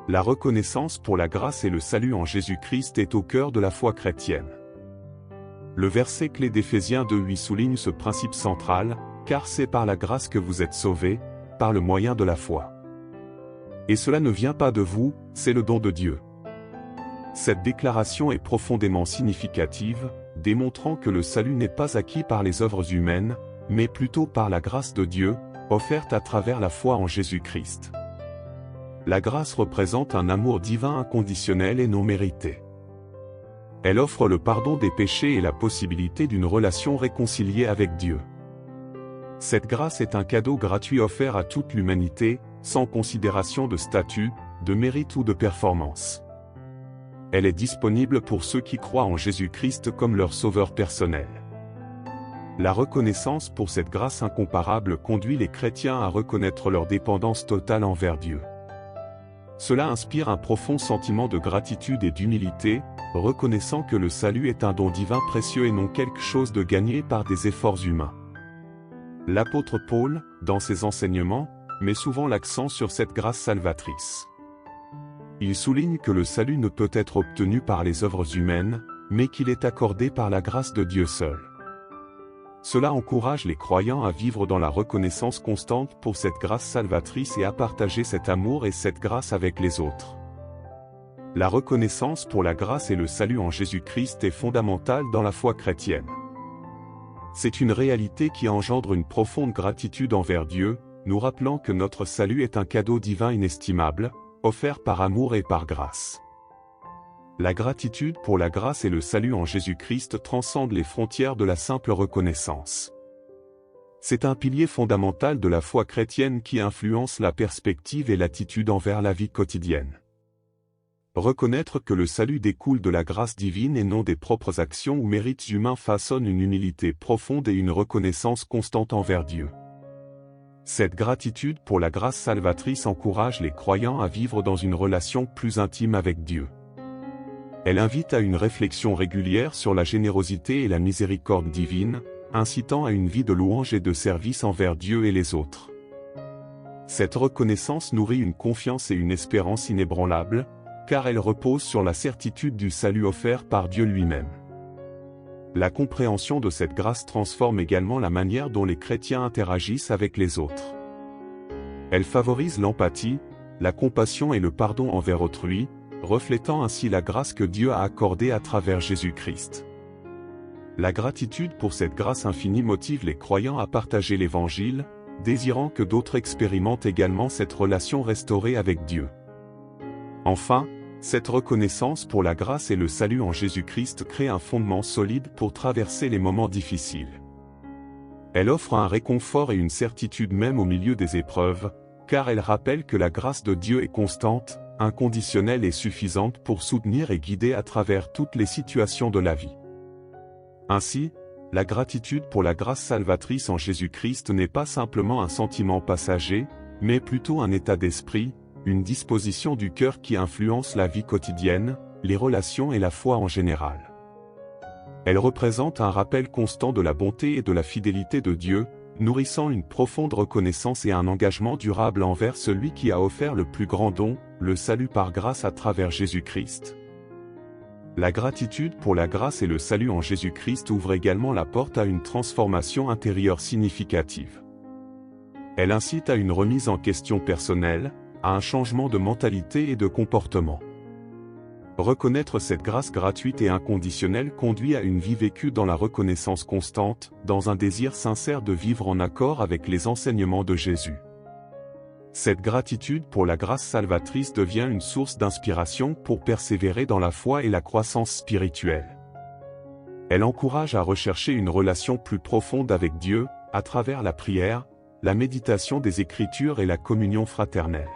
La reconnaissance pour la grâce et le salut en Jésus-Christ est au cœur de la foi chrétienne. Le verset clé d'Éphésiens 2:8 souligne ce principe central, car c'est par la grâce que vous êtes sauvés, par le moyen de la foi. Et cela ne vient pas de vous, c'est le don de Dieu. Cette déclaration est profondément significative, démontrant que le salut n'est pas acquis par les œuvres humaines, mais plutôt par la grâce de Dieu, offerte à travers la foi en Jésus-Christ. La grâce représente un amour divin inconditionnel et non mérité. Elle offre le pardon des péchés et la possibilité d'une relation réconciliée avec Dieu. Cette grâce est un cadeau gratuit offert à toute l'humanité, sans considération de statut, de mérite ou de performance. Elle est disponible pour ceux qui croient en Jésus-Christ comme leur sauveur personnel. La reconnaissance pour cette grâce incomparable conduit les chrétiens à reconnaître leur dépendance totale envers Dieu. Cela inspire un profond sentiment de gratitude et d'humilité, reconnaissant que le salut est un don divin précieux et non quelque chose de gagné par des efforts humains. L'apôtre Paul, dans ses enseignements, met souvent l'accent sur cette grâce salvatrice. Il souligne que le salut ne peut être obtenu par les œuvres humaines, mais qu'il est accordé par la grâce de Dieu seul. Cela encourage les croyants à vivre dans la reconnaissance constante pour cette grâce salvatrice et à partager cet amour et cette grâce avec les autres. La reconnaissance pour la grâce et le salut en Jésus-Christ est fondamentale dans la foi chrétienne. C'est une réalité qui engendre une profonde gratitude envers Dieu, nous rappelant que notre salut est un cadeau divin inestimable, offert par amour et par grâce. La gratitude pour la grâce et le salut en Jésus-Christ transcende les frontières de la simple reconnaissance. C'est un pilier fondamental de la foi chrétienne qui influence la perspective et l'attitude envers la vie quotidienne. Reconnaître que le salut découle de la grâce divine et non des propres actions ou mérites humains façonne une humilité profonde et une reconnaissance constante envers Dieu. Cette gratitude pour la grâce salvatrice encourage les croyants à vivre dans une relation plus intime avec Dieu. Elle invite à une réflexion régulière sur la générosité et la miséricorde divine, incitant à une vie de louange et de service envers Dieu et les autres. Cette reconnaissance nourrit une confiance et une espérance inébranlables, car elle repose sur la certitude du salut offert par Dieu lui-même. La compréhension de cette grâce transforme également la manière dont les chrétiens interagissent avec les autres. Elle favorise l'empathie, la compassion et le pardon envers autrui, reflétant ainsi la grâce que Dieu a accordée à travers Jésus-Christ. La gratitude pour cette grâce infinie motive les croyants à partager l'Évangile, désirant que d'autres expérimentent également cette relation restaurée avec Dieu. Enfin, cette reconnaissance pour la grâce et le salut en Jésus-Christ crée un fondement solide pour traverser les moments difficiles. Elle offre un réconfort et une certitude même au milieu des épreuves, car elle rappelle que la grâce de Dieu est constante, inconditionnelle et suffisante pour soutenir et guider à travers toutes les situations de la vie. Ainsi, la gratitude pour la grâce salvatrice en Jésus-Christ n'est pas simplement un sentiment passager, mais plutôt un état d'esprit, une disposition du cœur qui influence la vie quotidienne, les relations et la foi en général. Elle représente un rappel constant de la bonté et de la fidélité de Dieu, nourrissant une profonde reconnaissance et un engagement durable envers celui qui a offert le plus grand don, le salut par grâce à travers Jésus-Christ. La gratitude pour la grâce et le salut en Jésus-Christ ouvre également la porte à une transformation intérieure significative. Elle incite à une remise en question personnelle, à un changement de mentalité et de comportement. Reconnaître cette grâce gratuite et inconditionnelle conduit à une vie vécue dans la reconnaissance constante, dans un désir sincère de vivre en accord avec les enseignements de Jésus. Cette gratitude pour la grâce salvatrice devient une source d'inspiration pour persévérer dans la foi et la croissance spirituelle. Elle encourage à rechercher une relation plus profonde avec Dieu, à travers la prière, la méditation des Écritures et la communion fraternelle.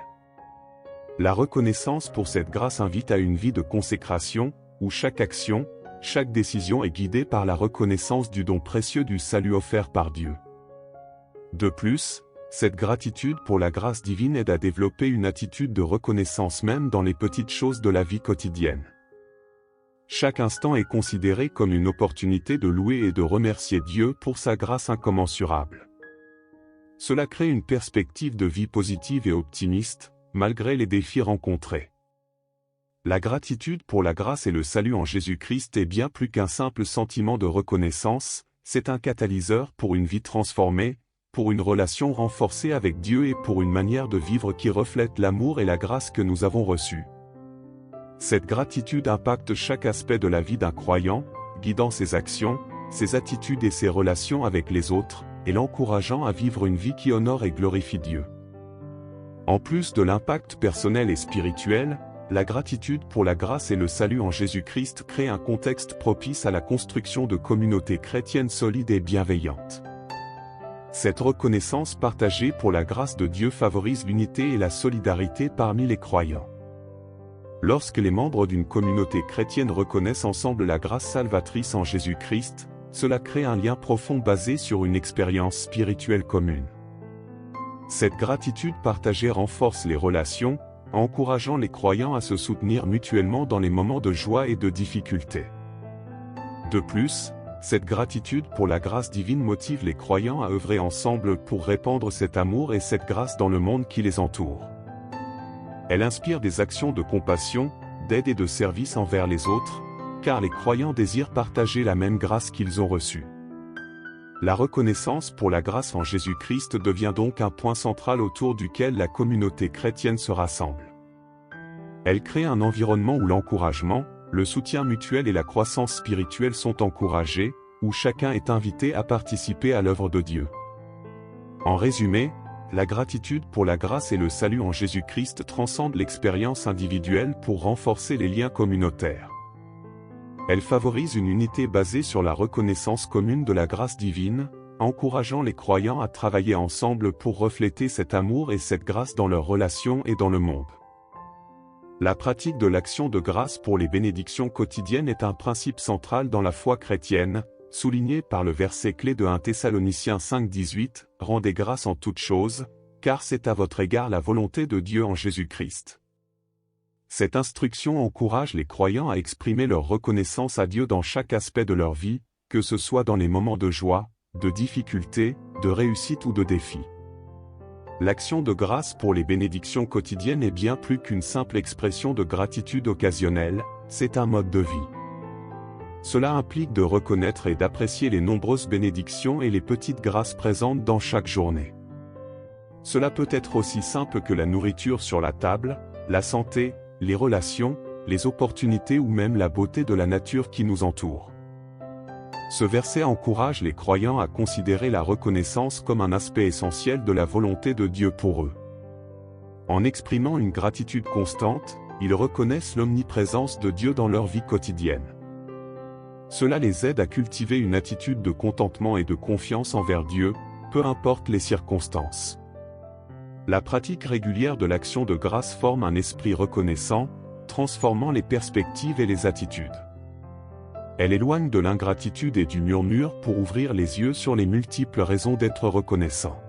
La reconnaissance pour cette grâce invite à une vie de consécration, où chaque action, chaque décision est guidée par la reconnaissance du don précieux du salut offert par Dieu. De plus, cette gratitude pour la grâce divine aide à développer une attitude de reconnaissance même dans les petites choses de la vie quotidienne. Chaque instant est considéré comme une opportunité de louer et de remercier Dieu pour sa grâce incommensurable. Cela crée une perspective de vie positive et optimiste, malgré les défis rencontrés. La gratitude pour la grâce et le salut en Jésus-Christ est bien plus qu'un simple sentiment de reconnaissance, c'est un catalyseur pour une vie transformée, pour une relation renforcée avec Dieu et pour une manière de vivre qui reflète l'amour et la grâce que nous avons reçus. Cette gratitude impacte chaque aspect de la vie d'un croyant, guidant ses actions, ses attitudes et ses relations avec les autres, et l'encourageant à vivre une vie qui honore et glorifie Dieu. En plus de l'impact personnel et spirituel, la gratitude pour la grâce et le salut en Jésus-Christ crée un contexte propice à la construction de communautés chrétiennes solides et bienveillantes. Cette reconnaissance partagée pour la grâce de Dieu favorise l'unité et la solidarité parmi les croyants. Lorsque les membres d'une communauté chrétienne reconnaissent ensemble la grâce salvatrice en Jésus-Christ, cela crée un lien profond basé sur une expérience spirituelle commune. Cette gratitude partagée renforce les relations, encourageant les croyants à se soutenir mutuellement dans les moments de joie et de difficulté. De plus, cette gratitude pour la grâce divine motive les croyants à œuvrer ensemble pour répandre cet amour et cette grâce dans le monde qui les entoure. Elle inspire des actions de compassion, d'aide et de service envers les autres, car les croyants désirent partager la même grâce qu'ils ont reçue. La reconnaissance pour la grâce en Jésus-Christ devient donc un point central autour duquel la communauté chrétienne se rassemble. Elle crée un environnement où l'encouragement, le soutien mutuel et la croissance spirituelle sont encouragés, où chacun est invité à participer à l'œuvre de Dieu. En résumé, la gratitude pour la grâce et le salut en Jésus-Christ transcende l'expérience individuelle pour renforcer les liens communautaires. Elle favorise une unité basée sur la reconnaissance commune de la grâce divine, encourageant les croyants à travailler ensemble pour refléter cet amour et cette grâce dans leurs relations et dans le monde. La pratique de l'action de grâce pour les bénédictions quotidiennes est un principe central dans la foi chrétienne, souligné par le verset clé de 1 Thessaloniciens 5,18, « Rendez grâce en toutes choses, car c'est à votre égard la volonté de Dieu en Jésus-Christ. » Cette instruction encourage les croyants à exprimer leur reconnaissance à Dieu dans chaque aspect de leur vie, que ce soit dans les moments de joie, de difficulté, de réussite ou de défi. L'action de grâce pour les bénédictions quotidiennes est bien plus qu'une simple expression de gratitude occasionnelle, c'est un mode de vie. Cela implique de reconnaître et d'apprécier les nombreuses bénédictions et les petites grâces présentes dans chaque journée. Cela peut être aussi simple que la nourriture sur la table, la santé, les relations, les opportunités ou même la beauté de la nature qui nous entoure. Ce verset encourage les croyants à considérer la reconnaissance comme un aspect essentiel de la volonté de Dieu pour eux. En exprimant une gratitude constante, ils reconnaissent l'omniprésence de Dieu dans leur vie quotidienne. Cela les aide à cultiver une attitude de contentement et de confiance envers Dieu, peu importe les circonstances. La pratique régulière de l'action de grâce forme un esprit reconnaissant, transformant les perspectives et les attitudes. Elle éloigne de l'ingratitude et du murmure pour ouvrir les yeux sur les multiples raisons d'être reconnaissant.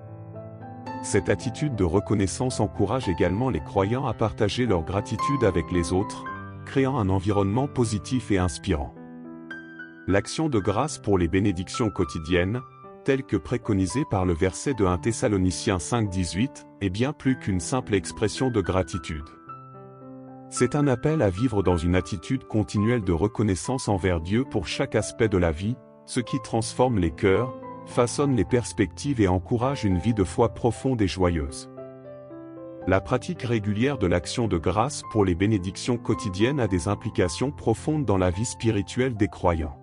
Cette attitude de reconnaissance encourage également les croyants à partager leur gratitude avec les autres, créant un environnement positif et inspirant. L'action de grâce pour les bénédictions quotidiennes, telle que préconisée par le verset de 1 Thessaloniciens 5,18, est bien plus qu'une simple expression de gratitude. C'est un appel à vivre dans une attitude continuelle de reconnaissance envers Dieu pour chaque aspect de la vie, ce qui transforme les cœurs, façonne les perspectives et encourage une vie de foi profonde et joyeuse. La pratique régulière de l'action de grâce pour les bénédictions quotidiennes a des implications profondes dans la vie spirituelle des croyants.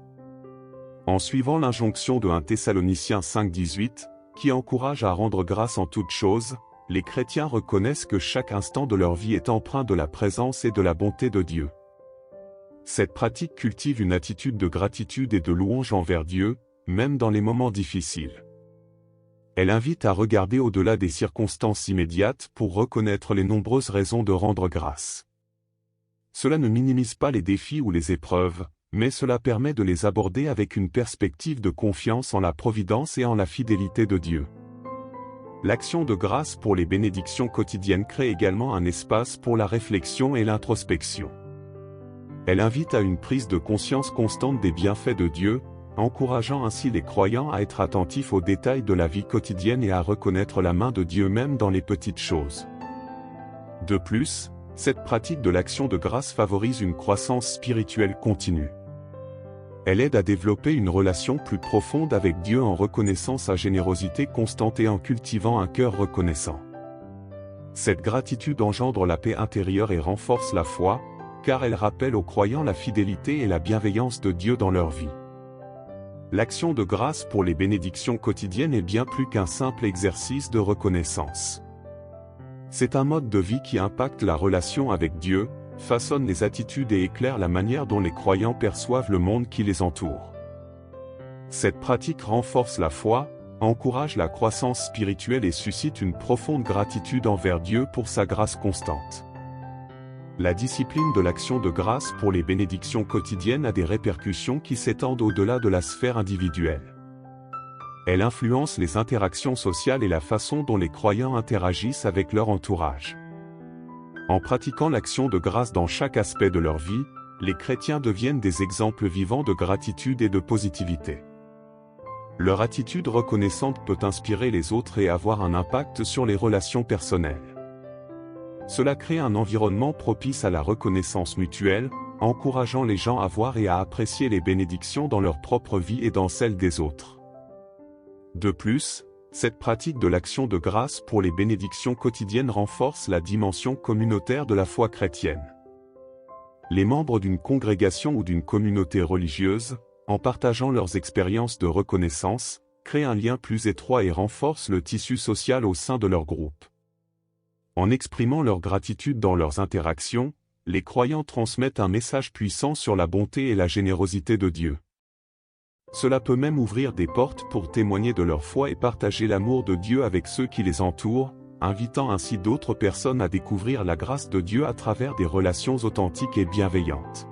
En suivant l'injonction de 1 Thessaloniciens 5,18, qui encourage à rendre grâce en toutes choses, les chrétiens reconnaissent que chaque instant de leur vie est empreint de la présence et de la bonté de Dieu. Cette pratique cultive une attitude de gratitude et de louange envers Dieu, même dans les moments difficiles. Elle invite à regarder au-delà des circonstances immédiates pour reconnaître les nombreuses raisons de rendre grâce. Cela ne minimise pas les défis ou les épreuves, mais cela permet de les aborder avec une perspective de confiance en la providence et en la fidélité de Dieu. L'action de grâce pour les bénédictions quotidiennes crée également un espace pour la réflexion et l'introspection. Elle invite à une prise de conscience constante des bienfaits de Dieu, encourageant ainsi les croyants à être attentifs aux détails de la vie quotidienne et à reconnaître la main de Dieu même dans les petites choses. De plus, Cette pratique de l'action de grâce favorise une croissance spirituelle continue. Elle aide à développer une relation plus profonde avec Dieu en reconnaissant sa générosité constante et en cultivant un cœur reconnaissant. Cette gratitude engendre la paix intérieure et renforce la foi, car elle rappelle aux croyants la fidélité et la bienveillance de Dieu dans leur vie. L'action de grâce pour les bénédictions quotidiennes est bien plus qu'un simple exercice de reconnaissance. C'est un mode de vie qui impacte la relation avec Dieu, façonne les attitudes et éclaire la manière dont les croyants perçoivent le monde qui les entoure. Cette pratique renforce la foi, encourage la croissance spirituelle et suscite une profonde gratitude envers Dieu pour sa grâce constante. La discipline de l'action de grâce pour les bénédictions quotidiennes a des répercussions qui s'étendent au-delà de la sphère individuelle. Elle influence les interactions sociales et la façon dont les croyants interagissent avec leur entourage. En pratiquant l'action de grâce dans chaque aspect de leur vie, les chrétiens deviennent des exemples vivants de gratitude et de positivité. Leur attitude reconnaissante peut inspirer les autres et avoir un impact sur les relations personnelles. Cela crée un environnement propice à la reconnaissance mutuelle, encourageant les gens à voir et à apprécier les bénédictions dans leur propre vie et dans celle des autres. De plus, cette pratique de l'action de grâce pour les bénédictions quotidiennes renforce la dimension communautaire de la foi chrétienne. Les membres d'une congrégation ou d'une communauté religieuse, en partageant leurs expériences de reconnaissance, créent un lien plus étroit et renforcent le tissu social au sein de leur groupe. En exprimant leur gratitude dans leurs interactions, les croyants transmettent un message puissant sur la bonté et la générosité de Dieu. Cela peut même ouvrir des portes pour témoigner de leur foi et partager l'amour de Dieu avec ceux qui les entourent, invitant ainsi d'autres personnes à découvrir la grâce de Dieu à travers des relations authentiques et bienveillantes.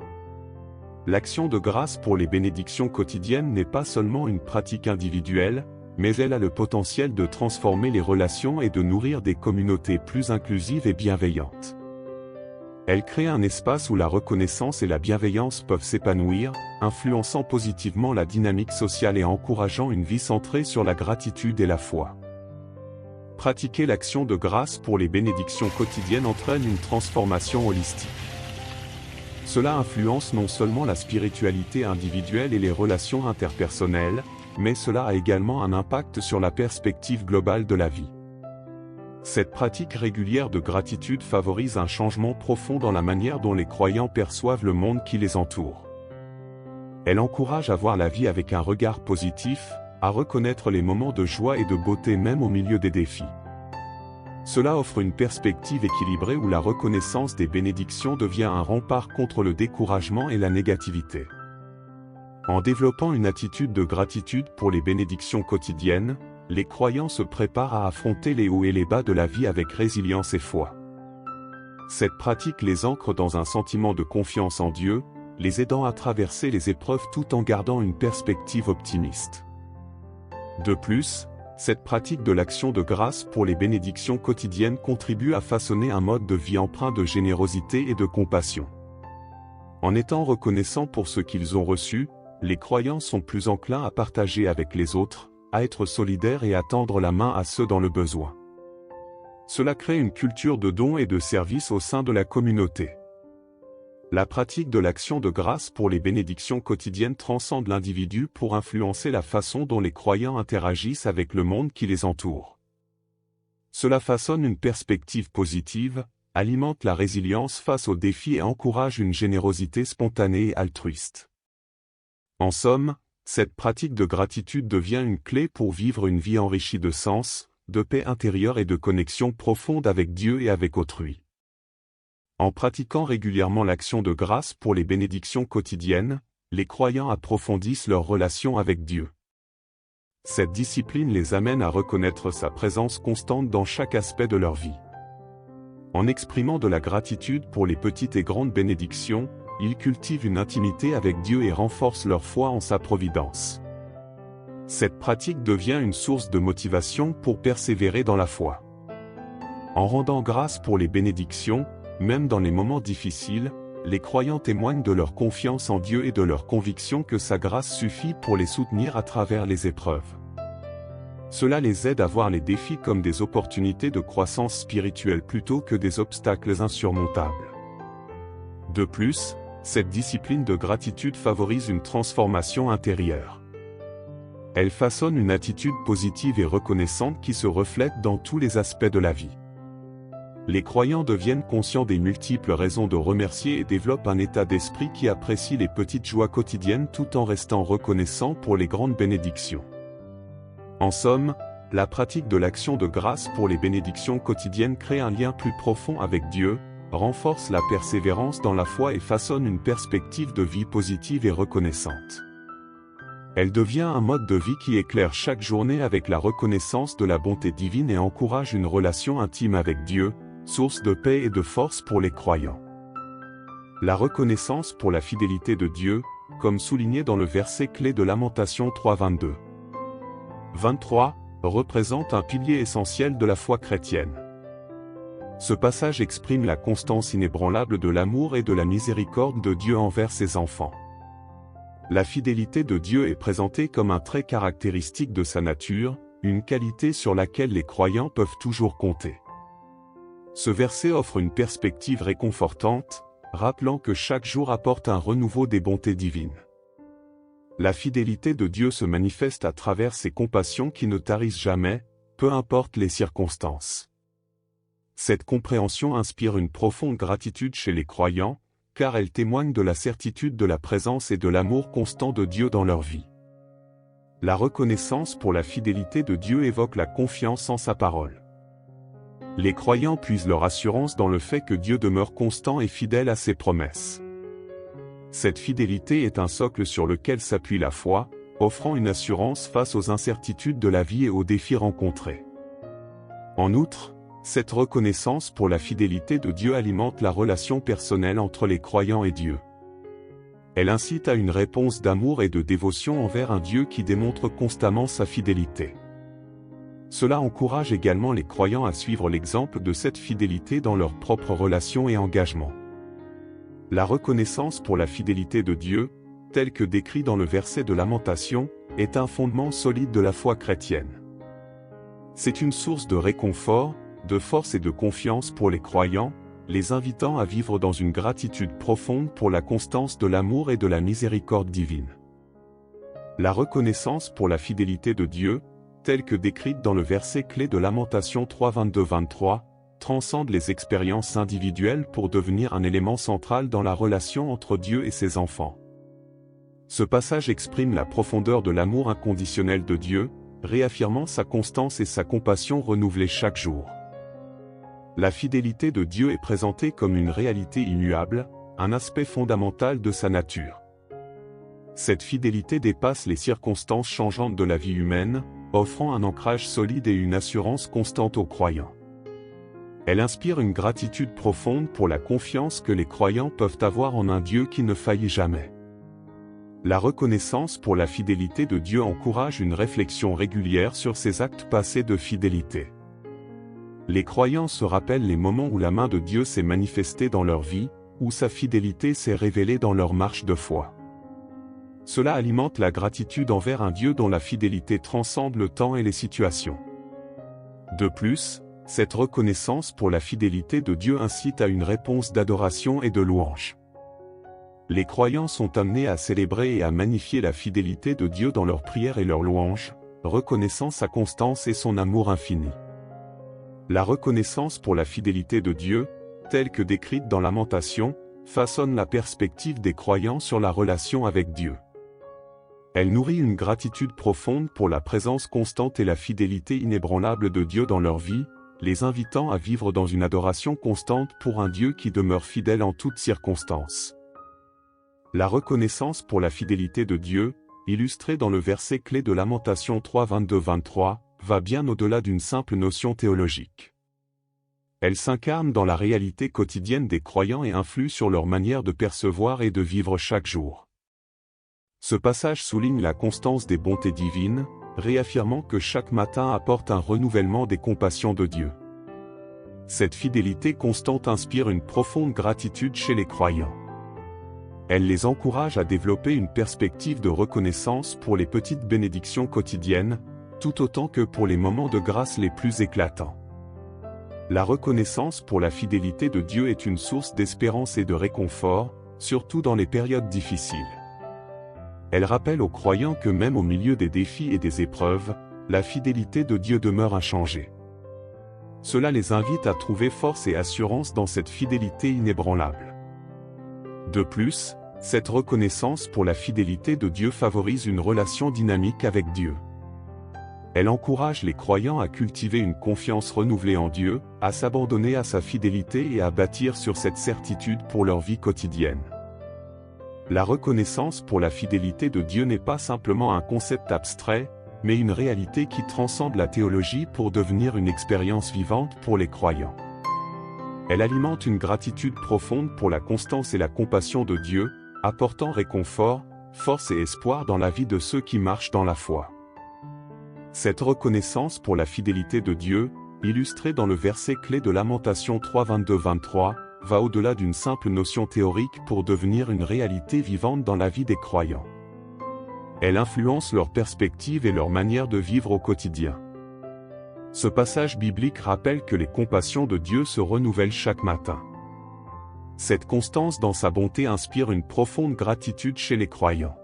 L'action de grâce pour les bénédictions quotidiennes n'est pas seulement une pratique individuelle, mais elle a le potentiel de transformer les relations et de nourrir des communautés plus inclusives et bienveillantes. Elle crée un espace où la reconnaissance et la bienveillance peuvent s'épanouir, influençant positivement la dynamique sociale et encourageant une vie centrée sur la gratitude et la foi. Pratiquer l'action de grâce pour les bénédictions quotidiennes entraîne une transformation holistique. Cela influence non seulement la spiritualité individuelle et les relations interpersonnelles, mais cela a également un impact sur la perspective globale de la vie. Cette pratique régulière de gratitude favorise un changement profond dans la manière dont les croyants perçoivent le monde qui les entoure. Elle encourage à voir la vie avec un regard positif, à reconnaître les moments de joie et de beauté même au milieu des défis. Cela offre une perspective équilibrée où la reconnaissance des bénédictions devient un rempart contre le découragement et la négativité. En développant une attitude de gratitude pour les bénédictions quotidiennes, les croyants se préparent à affronter les hauts et les bas de la vie avec résilience et foi. Cette pratique les ancre dans un sentiment de confiance en Dieu, les aidant à traverser les épreuves tout en gardant une perspective optimiste. De plus, cette pratique de l'action de grâce pour les bénédictions quotidiennes contribue à façonner un mode de vie empreint de générosité et de compassion. En étant reconnaissants pour ce qu'ils ont reçu, les croyants sont plus enclins à partager avec les autres, à être solidaires et à tendre la main à ceux dans le besoin. Cela crée une culture de don et de service au sein de la communauté. La pratique de l'action de grâce pour les bénédictions quotidiennes transcende l'individu pour influencer la façon dont les croyants interagissent avec le monde qui les entoure. Cela façonne une perspective positive, alimente la résilience face aux défis et encourage une générosité spontanée et altruiste. En somme, cette pratique de gratitude devient une clé pour vivre une vie enrichie de sens, de paix intérieure et de connexion profonde avec Dieu et avec autrui. En pratiquant régulièrement l'action de grâce pour les bénédictions quotidiennes, les croyants approfondissent leur relation avec Dieu. Cette discipline les amène à reconnaître sa présence constante dans chaque aspect de leur vie. En exprimant de la gratitude pour les petites et grandes bénédictions, ils cultivent une intimité avec Dieu et renforcent leur foi en sa providence. Cette pratique devient une source de motivation pour persévérer dans la foi. En rendant grâce pour les bénédictions, même dans les moments difficiles, les croyants témoignent de leur confiance en Dieu et de leur conviction que sa grâce suffit pour les soutenir à travers les épreuves. Cela les aide à voir les défis comme des opportunités de croissance spirituelle plutôt que des obstacles insurmontables. De plus, cette discipline de gratitude favorise une transformation intérieure. Elle façonne une attitude positive et reconnaissante qui se reflète dans tous les aspects de la vie. Les croyants deviennent conscients des multiples raisons de remercier et développent un état d'esprit qui apprécie les petites joies quotidiennes tout en restant reconnaissant pour les grandes bénédictions. En somme, la pratique de l'action de grâce pour les bénédictions quotidiennes crée un lien plus profond avec Dieu, renforce la persévérance dans la foi et façonne une perspective de vie positive et reconnaissante. Elle devient un mode de vie qui éclaire chaque journée avec la reconnaissance de la bonté divine et encourage une relation intime avec Dieu, source de paix et de force pour les croyants. La reconnaissance pour la fidélité de Dieu, comme souligné dans le verset clé de Lamentation 3:22. 23, représente un pilier essentiel de la foi chrétienne. Ce passage exprime la constance inébranlable de l'amour et de la miséricorde de Dieu envers ses enfants. La fidélité de Dieu est présentée comme un trait caractéristique de sa nature, une qualité sur laquelle les croyants peuvent toujours compter. Ce verset offre une perspective réconfortante, rappelant que chaque jour apporte un renouveau des bontés divines. La fidélité de Dieu se manifeste à travers ses compassions qui ne tarissent jamais, peu importe les circonstances. Cette compréhension inspire une profonde gratitude chez les croyants, car elle témoigne de la certitude de la présence et de l'amour constant de Dieu dans leur vie. La reconnaissance pour la fidélité de Dieu évoque la confiance en sa parole. Les croyants puisent leur assurance dans le fait que Dieu demeure constant et fidèle à ses promesses. Cette fidélité est un socle sur lequel s'appuie la foi, offrant une assurance face aux incertitudes de la vie et aux défis rencontrés. En outre, cette reconnaissance pour la fidélité de Dieu alimente la relation personnelle entre les croyants et Dieu. Elle incite à une réponse d'amour et de dévotion envers un Dieu qui démontre constamment sa fidélité. Cela encourage également les croyants à suivre l'exemple de cette fidélité dans leurs propres relations et engagements. La reconnaissance pour la fidélité de Dieu, telle que décrit dans le verset de Lamentation, est un fondement solide de la foi chrétienne. C'est une source de réconfort, de force et de confiance pour les croyants, les invitant à vivre dans une gratitude profonde pour la constance de l'amour et de la miséricorde divine. La reconnaissance pour la fidélité de Dieu, telle que décrite dans le verset clé de Lamentation 3:22-23, transcende les expériences individuelles pour devenir un élément central dans la relation entre Dieu et ses enfants. Ce passage exprime la profondeur de l'amour inconditionnel de Dieu, réaffirmant sa constance et sa compassion renouvelées chaque jour. La fidélité de Dieu est présentée comme une réalité immuable, un aspect fondamental de sa nature. Cette fidélité dépasse les circonstances changeantes de la vie humaine, offrant un ancrage solide et une assurance constante aux croyants. Elle inspire une gratitude profonde pour la confiance que les croyants peuvent avoir en un Dieu qui ne faillit jamais. La reconnaissance pour la fidélité de Dieu encourage une réflexion régulière sur ses actes passés de fidélité. Les croyants se rappellent les moments où la main de Dieu s'est manifestée dans leur vie, où sa fidélité s'est révélée dans leur marche de foi. Cela alimente la gratitude envers un Dieu dont la fidélité transcende le temps et les situations. De plus, cette reconnaissance pour la fidélité de Dieu incite à une réponse d'adoration et de louange. Les croyants sont amenés à célébrer et à magnifier la fidélité de Dieu dans leurs prières et leurs louanges, reconnaissant sa constance et son amour infini. La reconnaissance pour la fidélité de Dieu, telle que décrite dans Lamentation, façonne la perspective des croyants sur la relation avec Dieu. Elle nourrit une gratitude profonde pour la présence constante et la fidélité inébranlable de Dieu dans leur vie, les invitant à vivre dans une adoration constante pour un Dieu qui demeure fidèle en toutes circonstances. La reconnaissance pour la fidélité de Dieu, illustrée dans le verset clé de Lamentation 3:22-23, va bien au-delà d'une simple notion théologique. Elle s'incarne dans la réalité quotidienne des croyants et influe sur leur manière de percevoir et de vivre chaque jour. Ce passage souligne la constance des bontés divines, réaffirmant que chaque matin apporte un renouvellement des compassions de Dieu. Cette fidélité constante inspire une profonde gratitude chez les croyants. Elle les encourage à développer une perspective de reconnaissance pour les petites bénédictions quotidiennes, tout autant que pour les moments de grâce les plus éclatants. La reconnaissance pour la fidélité de Dieu est une source d'espérance et de réconfort, surtout dans les périodes difficiles. Elle rappelle aux croyants que même au milieu des défis et des épreuves, la fidélité de Dieu demeure inchangée. Cela les invite à trouver force et assurance dans cette fidélité inébranlable. De plus, cette reconnaissance pour la fidélité de Dieu favorise une relation dynamique avec Dieu. Elle encourage les croyants à cultiver une confiance renouvelée en Dieu, à s'abandonner à sa fidélité et à bâtir sur cette certitude pour leur vie quotidienne. La reconnaissance pour la fidélité de Dieu n'est pas simplement un concept abstrait, mais une réalité qui transcende la théologie pour devenir une expérience vivante pour les croyants. Elle alimente une gratitude profonde pour la constance et la compassion de Dieu, apportant réconfort, force et espoir dans la vie de ceux qui marchent dans la foi. Cette reconnaissance pour la fidélité de Dieu, illustrée dans le verset clé de Lamentation 3, 22-23, va au-delà d'une simple notion théorique pour devenir une réalité vivante dans la vie des croyants. Elle influence leur perspective et leur manière de vivre au quotidien. Ce passage biblique rappelle que les compassions de Dieu se renouvellent chaque matin. Cette constance dans sa bonté inspire une profonde gratitude chez les croyants.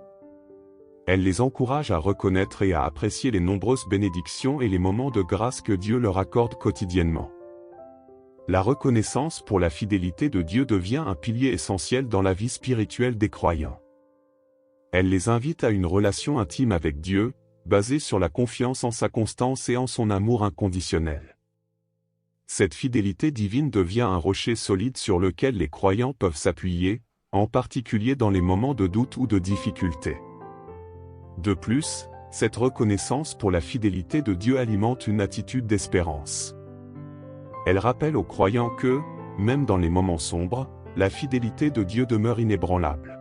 Elle les encourage à reconnaître et à apprécier les nombreuses bénédictions et les moments de grâce que Dieu leur accorde quotidiennement. La reconnaissance pour la fidélité de Dieu devient un pilier essentiel dans la vie spirituelle des croyants. Elle les invite à une relation intime avec Dieu, basée sur la confiance en sa constance et en son amour inconditionnel. Cette fidélité divine devient un rocher solide sur lequel les croyants peuvent s'appuyer, en particulier dans les moments de doute ou de difficulté. De plus, cette reconnaissance pour la fidélité de Dieu alimente une attitude d'espérance. Elle rappelle aux croyants que, même dans les moments sombres, la fidélité de Dieu demeure inébranlable.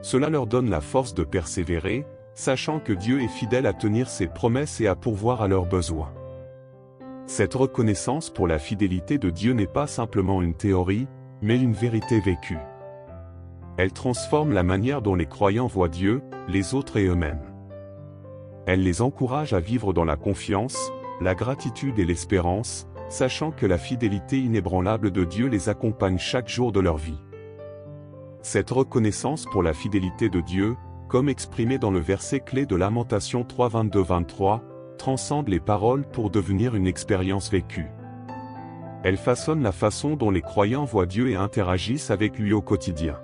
Cela leur donne la force de persévérer, sachant que Dieu est fidèle à tenir ses promesses et à pourvoir à leurs besoins. Cette reconnaissance pour la fidélité de Dieu n'est pas simplement une théorie, mais une vérité vécue. Elle transforme la manière dont les croyants voient Dieu, les autres et eux-mêmes. Elle les encourage à vivre dans la confiance, la gratitude et l'espérance, sachant que la fidélité inébranlable de Dieu les accompagne chaque jour de leur vie. Cette reconnaissance pour la fidélité de Dieu, comme exprimée dans le verset clé de Lamentation 3, 22-23, transcende les paroles pour devenir une expérience vécue. Elle façonne la façon dont les croyants voient Dieu et interagissent avec lui au quotidien.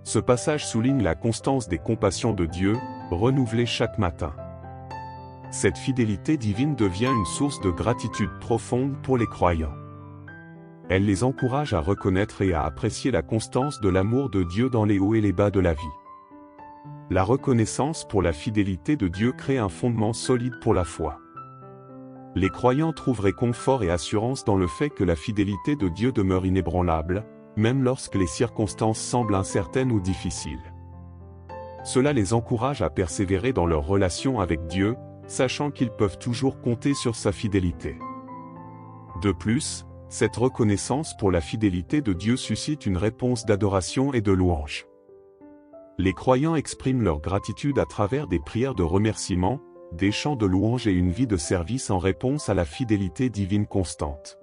Ce passage souligne la constance des compassions de Dieu, renouvelées chaque matin. Cette fidélité divine devient une source de gratitude profonde pour les croyants. Elle les encourage à reconnaître et à apprécier la constance de l'amour de Dieu dans les hauts et les bas de la vie. La reconnaissance pour la fidélité de Dieu crée un fondement solide pour la foi. Les croyants trouvent réconfort et assurance dans le fait que la fidélité de Dieu demeure inébranlable, même lorsque les circonstances semblent incertaines ou difficiles. Cela les encourage à persévérer dans leur relation avec Dieu, sachant qu'ils peuvent toujours compter sur sa fidélité. De plus, cette reconnaissance pour la fidélité de Dieu suscite une réponse d'adoration et de louange. Les croyants expriment leur gratitude à travers des prières de remerciement, des chants de louange et une vie de service en réponse à la fidélité divine constante.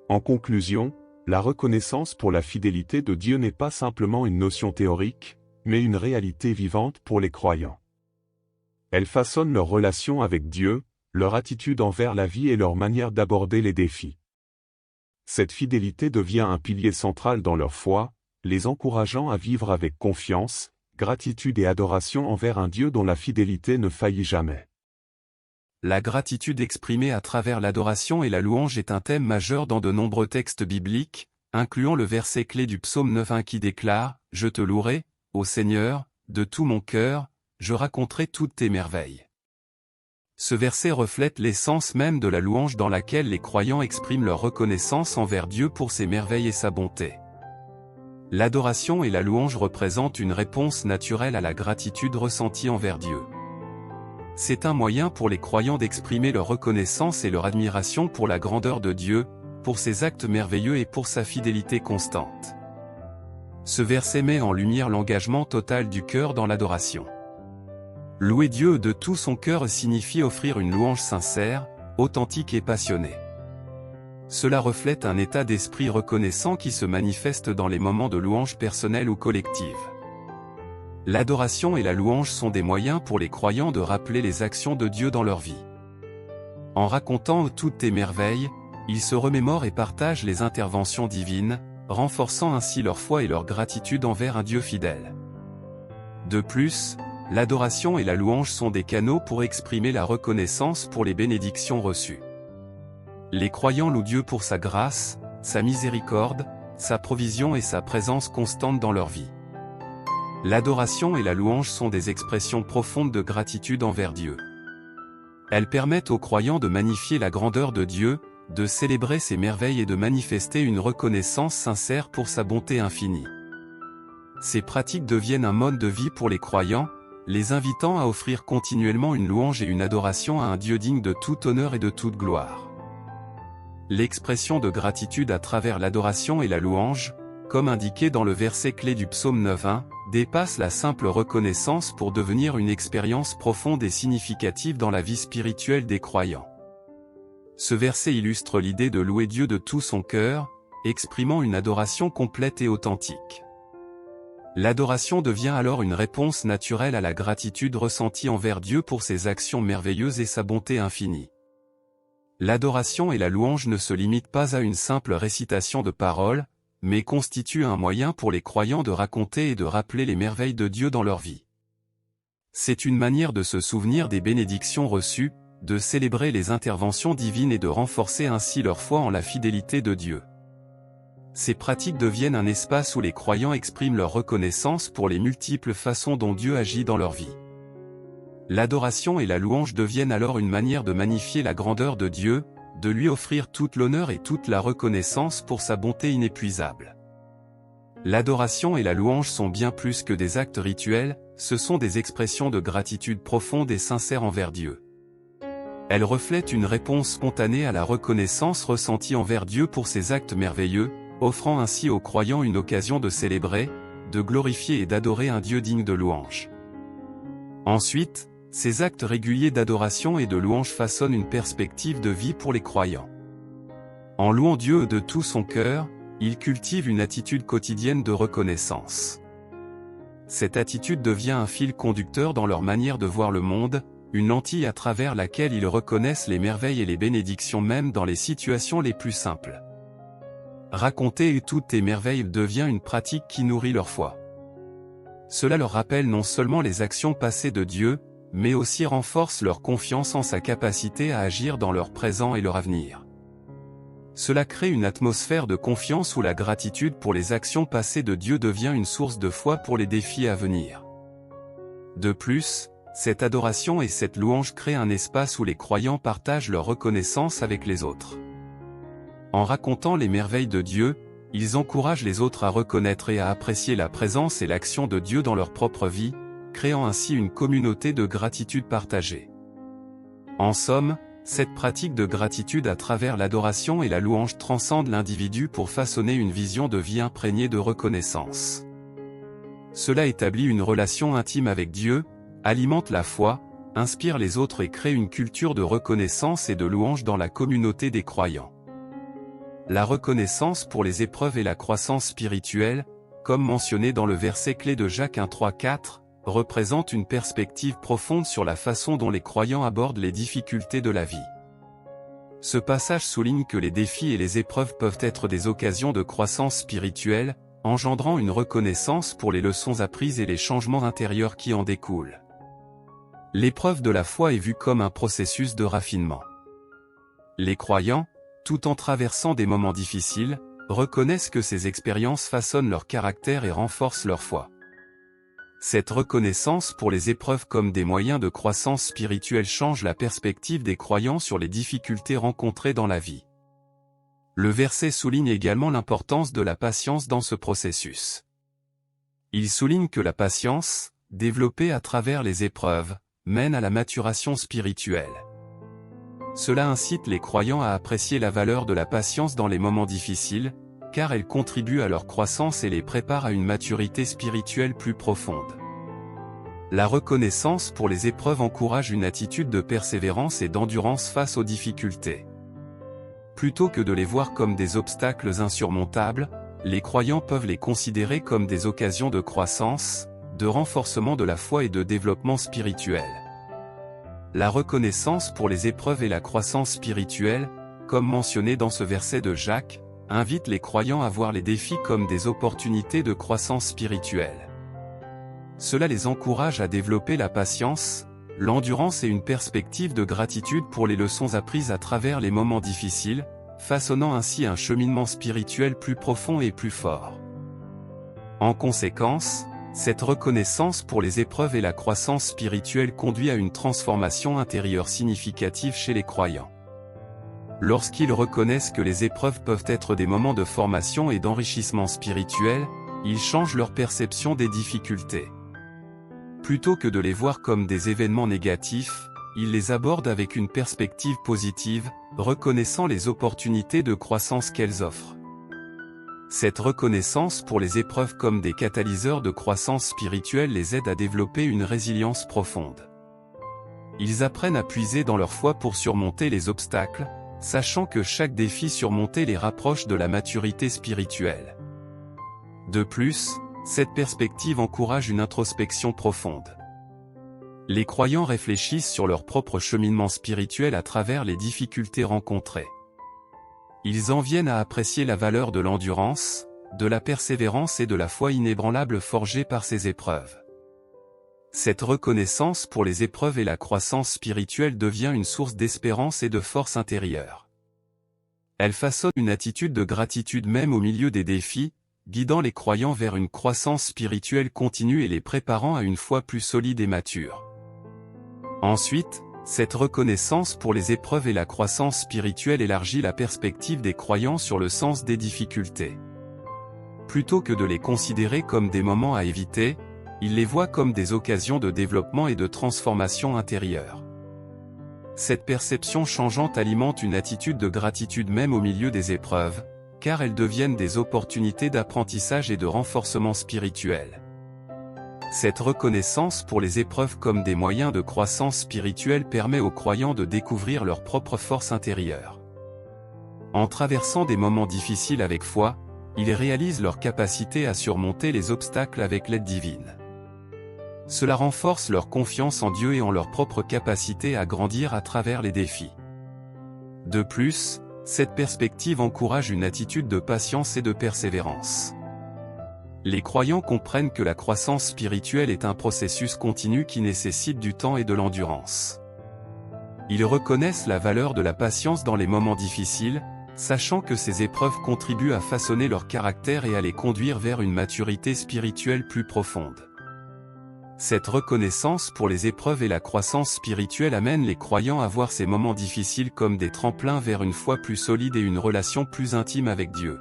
En conclusion, la reconnaissance pour la fidélité de Dieu n'est pas simplement une notion théorique, mais une réalité vivante pour les croyants. Elle façonne leur relation avec Dieu, leur attitude envers la vie et leur manière d'aborder les défis. Cette fidélité devient un pilier central dans leur foi, les encourageant à vivre avec confiance, gratitude et adoration envers un Dieu dont la fidélité ne faillit jamais. La gratitude exprimée à travers l'adoration et la louange est un thème majeur dans de nombreux textes bibliques, incluant le verset clé du psaume 9:1 qui déclare « Je te louerai, ô Seigneur, de tout mon cœur, je raconterai toutes tes merveilles ». Ce verset reflète l'essence même de la louange dans laquelle les croyants expriment leur reconnaissance envers Dieu pour ses merveilles et sa bonté. L'adoration et la louange représentent une réponse naturelle à la gratitude ressentie envers Dieu. C'est un moyen pour les croyants d'exprimer leur reconnaissance et leur admiration pour la grandeur de Dieu, pour ses actes merveilleux et pour sa fidélité constante. Ce verset met en lumière l'engagement total du cœur dans l'adoration. Louer Dieu de tout son cœur signifie offrir une louange sincère, authentique et passionnée. Cela reflète un état d'esprit reconnaissant qui se manifeste dans les moments de louange personnelle ou collective. L'adoration et la louange sont des moyens pour les croyants de rappeler les actions de Dieu dans leur vie. En racontant toutes tes merveilles, ils se remémorent et partagent les interventions divines, renforçant ainsi leur foi et leur gratitude envers un Dieu fidèle. De plus, l'adoration et la louange sont des canaux pour exprimer la reconnaissance pour les bénédictions reçues. Les croyants louent Dieu pour sa grâce, sa miséricorde, sa provision et sa présence constante dans leur vie. L'adoration et la louange sont des expressions profondes de gratitude envers Dieu. Elles permettent aux croyants de magnifier la grandeur de Dieu, de célébrer ses merveilles et de manifester une reconnaissance sincère pour sa bonté infinie. Ces pratiques deviennent un mode de vie pour les croyants, les invitant à offrir continuellement une louange et une adoration à un Dieu digne de tout honneur et de toute gloire. L'expression de gratitude à travers l'adoration et la louange, comme indiqué dans le verset clé du psaume 9:1, dépasse la simple reconnaissance pour devenir une expérience profonde et significative dans la vie spirituelle des croyants. Ce verset illustre l'idée de louer Dieu de tout son cœur, exprimant une adoration complète et authentique. L'adoration devient alors une réponse naturelle à la gratitude ressentie envers Dieu pour ses actions merveilleuses et sa bonté infinie. L'adoration et la louange ne se limitent pas à une simple récitation de paroles, mais constituent un moyen pour les croyants de raconter et de rappeler les merveilles de Dieu dans leur vie. C'est une manière de se souvenir des bénédictions reçues, de célébrer les interventions divines et de renforcer ainsi leur foi en la fidélité de Dieu. Ces pratiques deviennent un espace où les croyants expriment leur reconnaissance pour les multiples façons dont Dieu agit dans leur vie. L'adoration et la louange deviennent alors une manière de magnifier la grandeur de Dieu, de lui offrir toute l'honneur et toute la reconnaissance pour sa bonté inépuisable. L'adoration et la louange sont bien plus que des actes rituels, ce sont des expressions de gratitude profonde et sincère envers Dieu. Elles reflètent une réponse spontanée à la reconnaissance ressentie envers Dieu pour ses actes merveilleux, offrant ainsi aux croyants une occasion de célébrer, de glorifier et d'adorer un Dieu digne de louange. Ensuite, ces actes réguliers d'adoration et de louange façonnent une perspective de vie pour les croyants. En louant Dieu de tout son cœur, ils cultivent une attitude quotidienne de reconnaissance. Cette attitude devient un fil conducteur dans leur manière de voir le monde, une lentille à travers laquelle ils reconnaissent les merveilles et les bénédictions même dans les situations les plus simples. Raconter toutes tes merveilles devient une pratique qui nourrit leur foi. Cela leur rappelle non seulement les actions passées de Dieu, mais aussi renforce leur confiance en sa capacité à agir dans leur présent et leur avenir. Cela crée une atmosphère de confiance où la gratitude pour les actions passées de Dieu devient une source de foi pour les défis à venir. De plus, cette adoration et cette louange créent un espace où les croyants partagent leur reconnaissance avec les autres. En racontant les merveilles de Dieu, ils encouragent les autres à reconnaître et à apprécier la présence et l'action de Dieu dans leur propre vie, créant ainsi une communauté de gratitude partagée. En somme, cette pratique de gratitude à travers l'adoration et la louange transcende l'individu pour façonner une vision de vie imprégnée de reconnaissance. Cela établit une relation intime avec Dieu, alimente la foi, inspire les autres et crée une culture de reconnaissance et de louange dans la communauté des croyants. La reconnaissance pour les épreuves et la croissance spirituelle, comme mentionné dans le verset clé de Jacques 1:3-4, représente une perspective profonde sur la façon dont les croyants abordent les difficultés de la vie. Ce passage souligne que les défis et les épreuves peuvent être des occasions de croissance spirituelle, engendrant une reconnaissance pour les leçons apprises et les changements intérieurs qui en découlent. L'épreuve de la foi est vue comme un processus de raffinement. Les croyants, tout en traversant des moments difficiles, reconnaissent que ces expériences façonnent leur caractère et renforcent leur foi. Cette reconnaissance pour les épreuves comme des moyens de croissance spirituelle change la perspective des croyants sur les difficultés rencontrées dans la vie. Le verset souligne également l'importance de la patience dans ce processus. Il souligne que la patience, développée à travers les épreuves, mène à la maturation spirituelle. Cela incite les croyants à apprécier la valeur de la patience dans les moments difficiles, car elle contribue à leur croissance et les prépare à une maturité spirituelle plus profonde. La reconnaissance pour les épreuves encourage une attitude de persévérance et d'endurance face aux difficultés. Plutôt que de les voir comme des obstacles insurmontables, les croyants peuvent les considérer comme des occasions de croissance, de renforcement de la foi et de développement spirituel. La reconnaissance pour les épreuves et la croissance spirituelle, comme mentionné dans ce verset de Jacques, invite les croyants à voir les défis comme des opportunités de croissance spirituelle. Cela les encourage à développer la patience, l'endurance et une perspective de gratitude pour les leçons apprises à travers les moments difficiles, façonnant ainsi un cheminement spirituel plus profond et plus fort. En conséquence, cette reconnaissance pour les épreuves et la croissance spirituelle conduit à une transformation intérieure significative chez les croyants. Lorsqu'ils reconnaissent que les épreuves peuvent être des moments de formation et d'enrichissement spirituel, ils changent leur perception des difficultés. Plutôt que de les voir comme des événements négatifs, ils les abordent avec une perspective positive, reconnaissant les opportunités de croissance qu'elles offrent. Cette reconnaissance pour les épreuves comme des catalyseurs de croissance spirituelle les aide à développer une résilience profonde. Ils apprennent à puiser dans leur foi pour surmonter les obstacles, sachant que chaque défi surmonté les rapproche de la maturité spirituelle. De plus, cette perspective encourage une introspection profonde. Les croyants réfléchissent sur leur propre cheminement spirituel à travers les difficultés rencontrées. Ils en viennent à apprécier la valeur de l'endurance, de la persévérance et de la foi inébranlable forgée par ces épreuves. Cette reconnaissance pour les épreuves et la croissance spirituelle devient une source d'espérance et de force intérieure. Elle façonne une attitude de gratitude même au milieu des défis, guidant les croyants vers une croissance spirituelle continue et les préparant à une foi plus solide et mature. Ensuite, cette reconnaissance pour les épreuves et la croissance spirituelle élargit la perspective des croyants sur le sens des difficultés. Plutôt que de les considérer comme des moments à éviter, ils les voient comme des occasions de développement et de transformation intérieure. Cette perception changeante alimente une attitude de gratitude même au milieu des épreuves, car elles deviennent des opportunités d'apprentissage et de renforcement spirituel. Cette reconnaissance pour les épreuves comme des moyens de croissance spirituelle permet aux croyants de découvrir leur propre force intérieure. En traversant des moments difficiles avec foi, ils réalisent leur capacité à surmonter les obstacles avec l'aide divine. Cela renforce leur confiance en Dieu et en leur propre capacité à grandir à travers les défis. De plus, cette perspective encourage une attitude de patience et de persévérance. Les croyants comprennent que la croissance spirituelle est un processus continu qui nécessite du temps et de l'endurance. Ils reconnaissent la valeur de la patience dans les moments difficiles, sachant que ces épreuves contribuent à façonner leur caractère et à les conduire vers une maturité spirituelle plus profonde. Cette reconnaissance pour les épreuves et la croissance spirituelle amène les croyants à voir ces moments difficiles comme des tremplins vers une foi plus solide et une relation plus intime avec Dieu.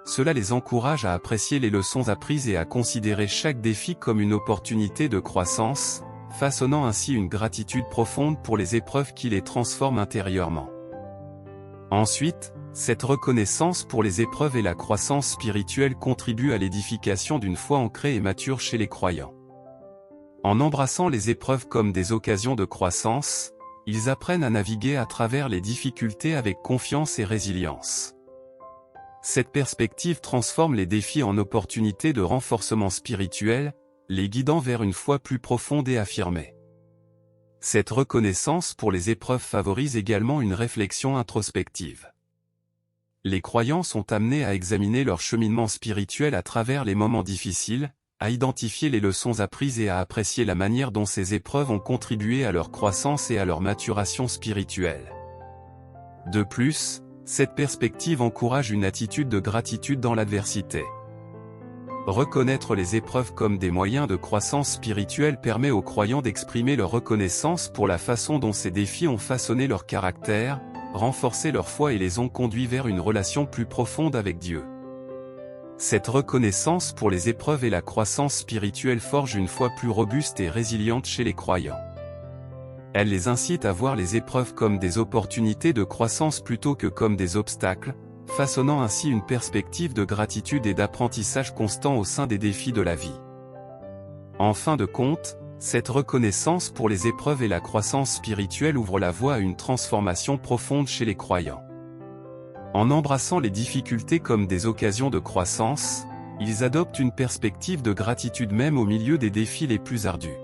Cela les encourage à apprécier les leçons apprises et à considérer chaque défi comme une opportunité de croissance, façonnant ainsi une gratitude profonde pour les épreuves qui les transforment intérieurement. Ensuite, cette reconnaissance pour les épreuves et la croissance spirituelle contribue à l'édification d'une foi ancrée et mature chez les croyants. En embrassant les épreuves comme des occasions de croissance, ils apprennent à naviguer à travers les difficultés avec confiance et résilience. Cette perspective transforme les défis en opportunités de renforcement spirituel, les guidant vers une foi plus profonde et affirmée. Cette reconnaissance pour les épreuves favorise également une réflexion introspective. Les croyants sont amenés à examiner leur cheminement spirituel à travers les moments difficiles, à identifier les leçons apprises et à apprécier la manière dont ces épreuves ont contribué à leur croissance et à leur maturation spirituelle. De plus, cette perspective encourage une attitude de gratitude dans l'adversité. Reconnaître les épreuves comme des moyens de croissance spirituelle permet aux croyants d'exprimer leur reconnaissance pour la façon dont ces défis ont façonné leur caractère, renforcé leur foi et les ont conduits vers une relation plus profonde avec Dieu. Cette reconnaissance pour les épreuves et la croissance spirituelle forge une foi plus robuste et résiliente chez les croyants. Elle les incite à voir les épreuves comme des opportunités de croissance plutôt que comme des obstacles, façonnant ainsi une perspective de gratitude et d'apprentissage constant au sein des défis de la vie. En fin de compte, cette reconnaissance pour les épreuves et la croissance spirituelle ouvre la voie à une transformation profonde chez les croyants. En embrassant les difficultés comme des occasions de croissance, ils adoptent une perspective de gratitude même au milieu des défis les plus ardus.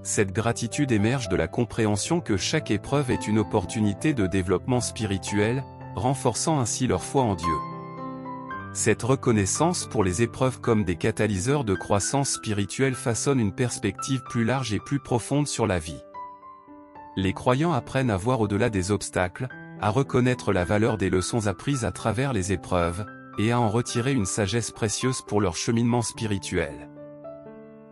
Cette gratitude émerge de la compréhension que chaque épreuve est une opportunité de développement spirituel, renforçant ainsi leur foi en Dieu. Cette reconnaissance pour les épreuves comme des catalyseurs de croissance spirituelle façonne une perspective plus large et plus profonde sur la vie. Les croyants apprennent à voir au-delà des obstacles, à reconnaître la valeur des leçons apprises à travers les épreuves, et à en retirer une sagesse précieuse pour leur cheminement spirituel.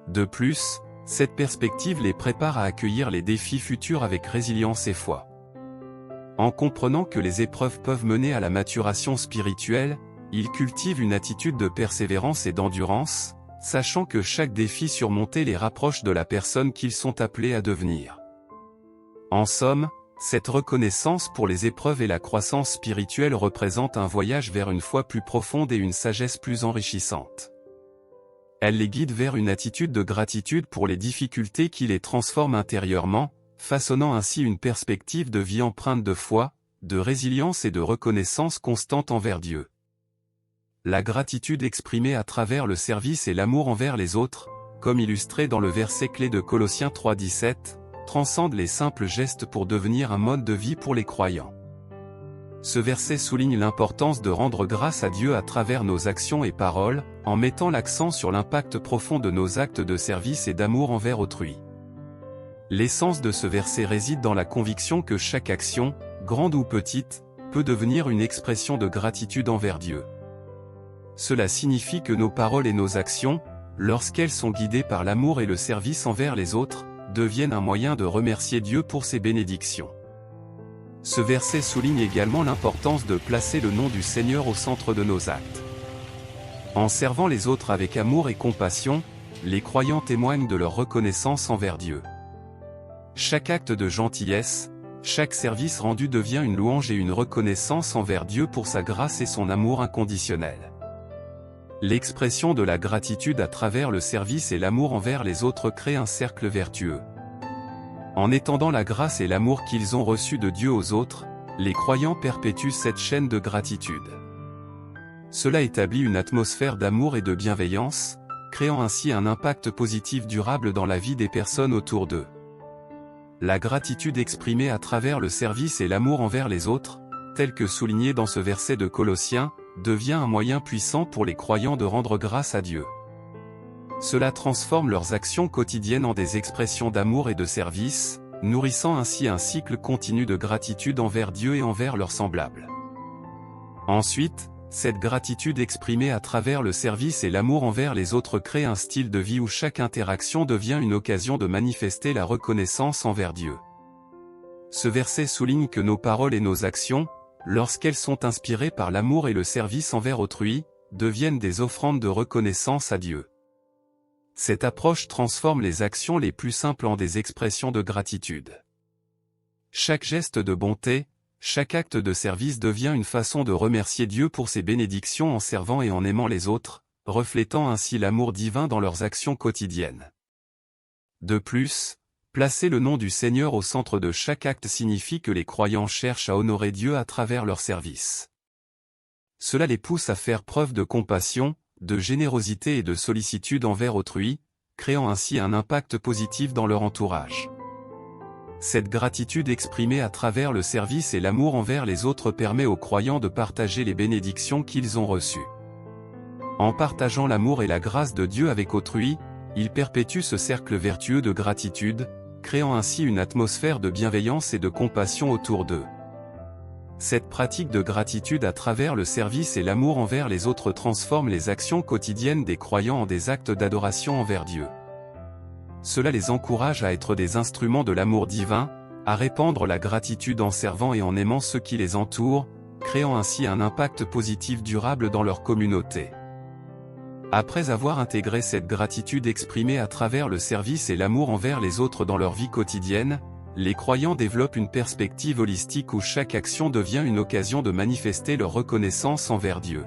De plus, cette perspective les prépare à accueillir les défis futurs avec résilience et foi. En comprenant que les épreuves peuvent mener à la maturation spirituelle, ils cultivent une attitude de persévérance et d'endurance, sachant que chaque défi surmonté les rapproche de la personne qu'ils sont appelés à devenir. En somme, cette reconnaissance pour les épreuves et la croissance spirituelle représente un voyage vers une foi plus profonde et une sagesse plus enrichissante. Elle les guide vers une attitude de gratitude pour les difficultés qui les transforment intérieurement, façonnant ainsi une perspective de vie empreinte de foi, de résilience et de reconnaissance constante envers Dieu. La gratitude exprimée à travers le service et l'amour envers les autres, comme illustré dans le verset clé de Colossiens 3:17, transcende les simples gestes pour devenir un mode de vie pour les croyants. Ce verset souligne l'importance de rendre grâce à Dieu à travers nos actions et paroles, en mettant l'accent sur l'impact profond de nos actes de service et d'amour envers autrui. L'essence de ce verset réside dans la conviction que chaque action, grande ou petite, peut devenir une expression de gratitude envers Dieu. Cela signifie que nos paroles et nos actions, lorsqu'elles sont guidées par l'amour et le service envers les autres, deviennent un moyen de remercier Dieu pour ses bénédictions. Ce verset souligne également l'importance de placer le nom du Seigneur au centre de nos actes. En servant les autres avec amour et compassion, les croyants témoignent de leur reconnaissance envers Dieu. Chaque acte de gentillesse, chaque service rendu devient une louange et une reconnaissance envers Dieu pour sa grâce et son amour inconditionnel. L'expression de la gratitude à travers le service et l'amour envers les autres crée un cercle vertueux. En étendant la grâce et l'amour qu'ils ont reçus de Dieu aux autres, les croyants perpétuent cette chaîne de gratitude. Cela établit une atmosphère d'amour et de bienveillance, créant ainsi un impact positif durable dans la vie des personnes autour d'eux. La gratitude exprimée à travers le service et l'amour envers les autres, tel que souligné dans ce verset de Colossiens, devient un moyen puissant pour les croyants de rendre grâce à Dieu. Cela transforme leurs actions quotidiennes en des expressions d'amour et de service, nourrissant ainsi un cycle continu de gratitude envers Dieu et envers leurs semblables. Ensuite, cette gratitude exprimée à travers le service et l'amour envers les autres crée un style de vie où chaque interaction devient une occasion de manifester la reconnaissance envers Dieu. Ce verset souligne que nos paroles et nos actions, lorsqu'elles sont inspirées par l'amour et le service envers autrui, deviennent des offrandes de reconnaissance à Dieu. Cette approche transforme les actions les plus simples en des expressions de gratitude. Chaque geste de bonté, chaque acte de service devient une façon de remercier Dieu pour ses bénédictions en servant et en aimant les autres, reflétant ainsi l'amour divin dans leurs actions quotidiennes. De plus, placer le nom du Seigneur au centre de chaque acte signifie que les croyants cherchent à honorer Dieu à travers leur service. Cela les pousse à faire preuve de compassion, de générosité et de sollicitude envers autrui, créant ainsi un impact positif dans leur entourage. Cette gratitude exprimée à travers le service et l'amour envers les autres permet aux croyants de partager les bénédictions qu'ils ont reçues. En partageant l'amour et la grâce de Dieu avec autrui, ils perpétuent ce cercle vertueux de gratitude, créant ainsi une atmosphère de bienveillance et de compassion autour d'eux. Cette pratique de gratitude à travers le service et l'amour envers les autres transforme les actions quotidiennes des croyants en des actes d'adoration envers Dieu. Cela les encourage à être des instruments de l'amour divin, à répandre la gratitude en servant et en aimant ceux qui les entourent, créant ainsi un impact positif durable dans leur communauté. Après avoir intégré cette gratitude exprimée à travers le service et l'amour envers les autres dans leur vie quotidienne, les croyants développent une perspective holistique où chaque action devient une occasion de manifester leur reconnaissance envers Dieu.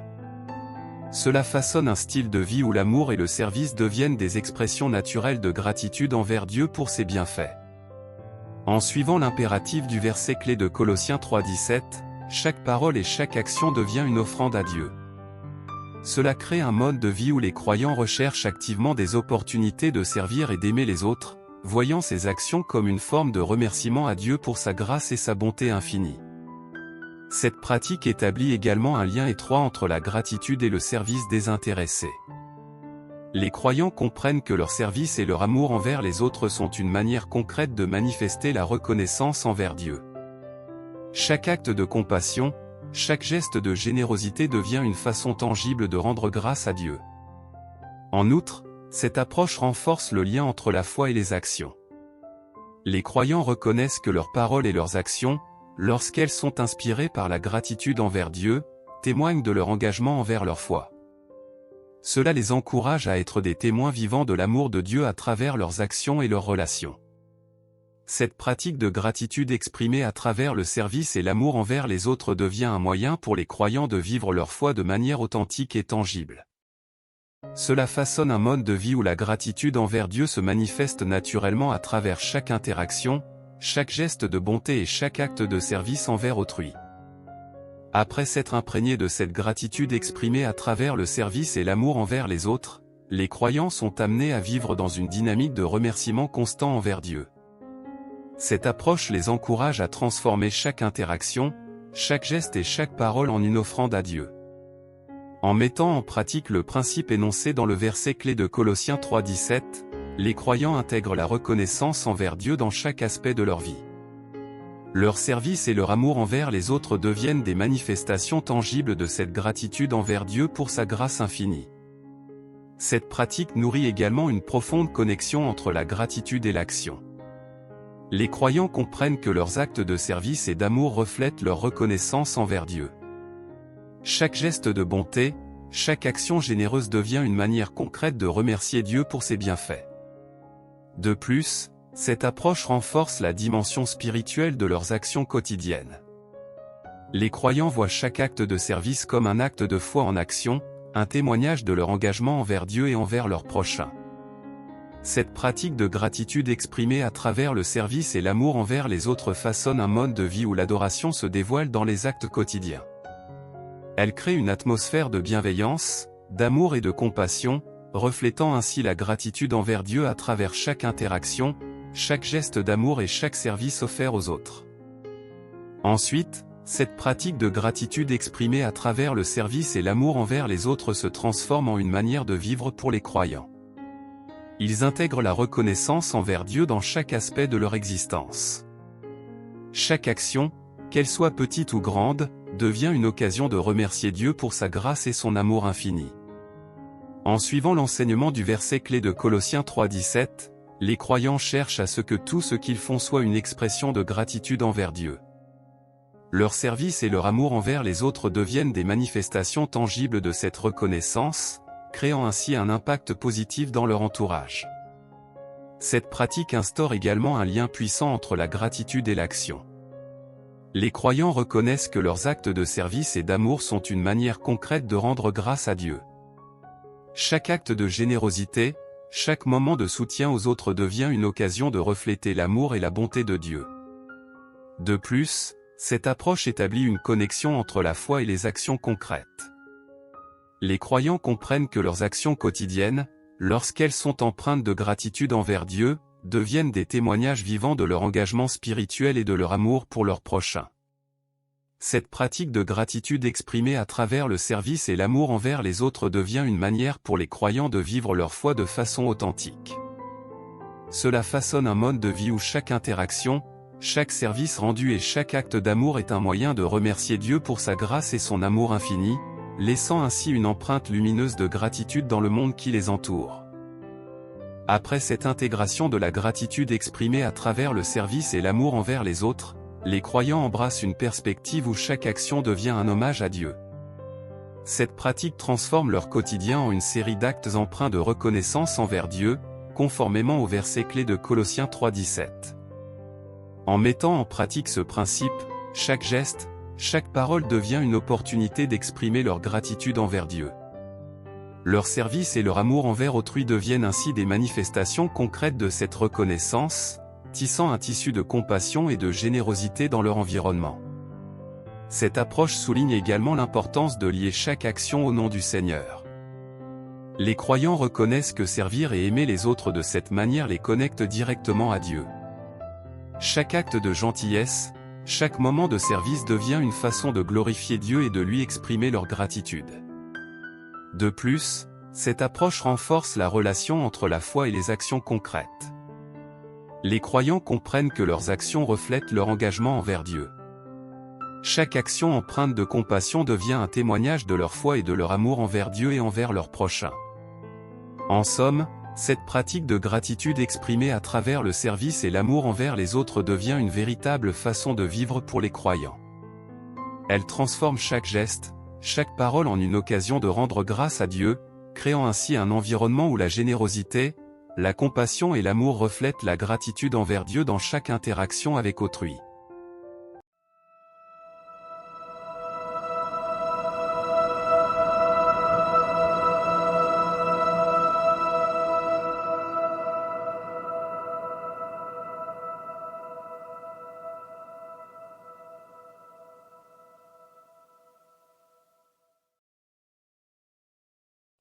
Cela façonne un style de vie où l'amour et le service deviennent des expressions naturelles de gratitude envers Dieu pour ses bienfaits. En suivant l'impératif du verset clé de Colossiens 3,17, chaque parole et chaque action devient une offrande à Dieu. Cela crée un mode de vie où les croyants recherchent activement des opportunités de servir et d'aimer les autres, voyant ces actions comme une forme de remerciement à Dieu pour sa grâce et sa bonté infinie. Cette pratique établit également un lien étroit entre la gratitude et le service désintéressé. Les croyants comprennent que leur service et leur amour envers les autres sont une manière concrète de manifester la reconnaissance envers Dieu. Chaque acte de compassion, chaque geste de générosité devient une façon tangible de rendre grâce à Dieu. En outre, cette approche renforce le lien entre la foi et les actions. Les croyants reconnaissent que leurs paroles et leurs actions, lorsqu'elles sont inspirées par la gratitude envers Dieu, témoignent de leur engagement envers leur foi. Cela les encourage à être des témoins vivants de l'amour de Dieu à travers leurs actions et leurs relations. Cette pratique de gratitude exprimée à travers le service et l'amour envers les autres devient un moyen pour les croyants de vivre leur foi de manière authentique et tangible. Cela façonne un mode de vie où la gratitude envers Dieu se manifeste naturellement à travers chaque interaction, chaque geste de bonté et chaque acte de service envers autrui. Après s'être imprégné de cette gratitude exprimée à travers le service et l'amour envers les autres, les croyants sont amenés à vivre dans une dynamique de remerciement constant envers Dieu. Cette approche les encourage à transformer chaque interaction, chaque geste et chaque parole en une offrande à Dieu. En mettant en pratique le principe énoncé dans le verset clé de Colossiens 3,17, les croyants intègrent la reconnaissance envers Dieu dans chaque aspect de leur vie. Leur service et leur amour envers les autres deviennent des manifestations tangibles de cette gratitude envers Dieu pour sa grâce infinie. Cette pratique nourrit également une profonde connexion entre la gratitude et l'action. Les croyants comprennent que leurs actes de service et d'amour reflètent leur reconnaissance envers Dieu. Chaque geste de bonté, chaque action généreuse devient une manière concrète de remercier Dieu pour ses bienfaits. De plus, cette approche renforce la dimension spirituelle de leurs actions quotidiennes. Les croyants voient chaque acte de service comme un acte de foi en action, un témoignage de leur engagement envers Dieu et envers leurs prochains. Cette pratique de gratitude exprimée à travers le service et l'amour envers les autres façonne un mode de vie où l'adoration se dévoile dans les actes quotidiens. Elle crée une atmosphère de bienveillance, d'amour et de compassion, reflétant ainsi la gratitude envers Dieu à travers chaque interaction, chaque geste d'amour et chaque service offert aux autres. Ensuite, cette pratique de gratitude exprimée à travers le service et l'amour envers les autres se transforme en une manière de vivre pour les croyants. Ils intègrent la reconnaissance envers Dieu dans chaque aspect de leur existence. Chaque action, qu'elle soit petite ou grande, devient une occasion de remercier Dieu pour sa grâce et son amour infini. En suivant l'enseignement du verset clé de Colossiens 3,17, les croyants cherchent à ce que tout ce qu'ils font soit une expression de gratitude envers Dieu. Leur service et leur amour envers les autres deviennent des manifestations tangibles de cette reconnaissance, créant ainsi un impact positif dans leur entourage. Cette pratique instaure également un lien puissant entre la gratitude et l'action. Les croyants reconnaissent que leurs actes de service et d'amour sont une manière concrète de rendre grâce à Dieu. Chaque acte de générosité, chaque moment de soutien aux autres devient une occasion de refléter l'amour et la bonté de Dieu. De plus, cette approche établit une connexion entre la foi et les actions concrètes. Les croyants comprennent que leurs actions quotidiennes, lorsqu'elles sont empreintes de gratitude envers Dieu, deviennent des témoignages vivants de leur engagement spirituel et de leur amour pour leurs prochains. Cette pratique de gratitude exprimée à travers le service et l'amour envers les autres devient une manière pour les croyants de vivre leur foi de façon authentique. Cela façonne un mode de vie où chaque interaction, chaque service rendu et chaque acte d'amour est un moyen de remercier Dieu pour sa grâce et son amour infini, laissant ainsi une empreinte lumineuse de gratitude dans le monde qui les entoure. Après cette intégration de la gratitude exprimée à travers le service et l'amour envers les autres, les croyants embrassent une perspective où chaque action devient un hommage à Dieu. Cette pratique transforme leur quotidien en une série d'actes empreints de reconnaissance envers Dieu, conformément au verset clé de Colossiens 3,17. En mettant en pratique ce principe, chaque geste, chaque parole devient une opportunité d'exprimer leur gratitude envers Dieu. Leur service et leur amour envers autrui deviennent ainsi des manifestations concrètes de cette reconnaissance, tissant un tissu de compassion et de générosité dans leur environnement. Cette approche souligne également l'importance de lier chaque action au nom du Seigneur. Les croyants reconnaissent que servir et aimer les autres de cette manière les connecte directement à Dieu. Chaque acte de gentillesse, chaque moment de service devient une façon de glorifier Dieu et de lui exprimer leur gratitude. De plus, cette approche renforce la relation entre la foi et les actions concrètes. Les croyants comprennent que leurs actions reflètent leur engagement envers Dieu. Chaque action empreinte de compassion devient un témoignage de leur foi et de leur amour envers Dieu et envers leurs prochains. En somme, cette pratique de gratitude exprimée à travers le service et l'amour envers les autres devient une véritable façon de vivre pour les croyants. Elle transforme chaque geste, chaque parole en une occasion de rendre grâce à Dieu, créant ainsi un environnement où la générosité, la compassion et l'amour reflètent la gratitude envers Dieu dans chaque interaction avec autrui.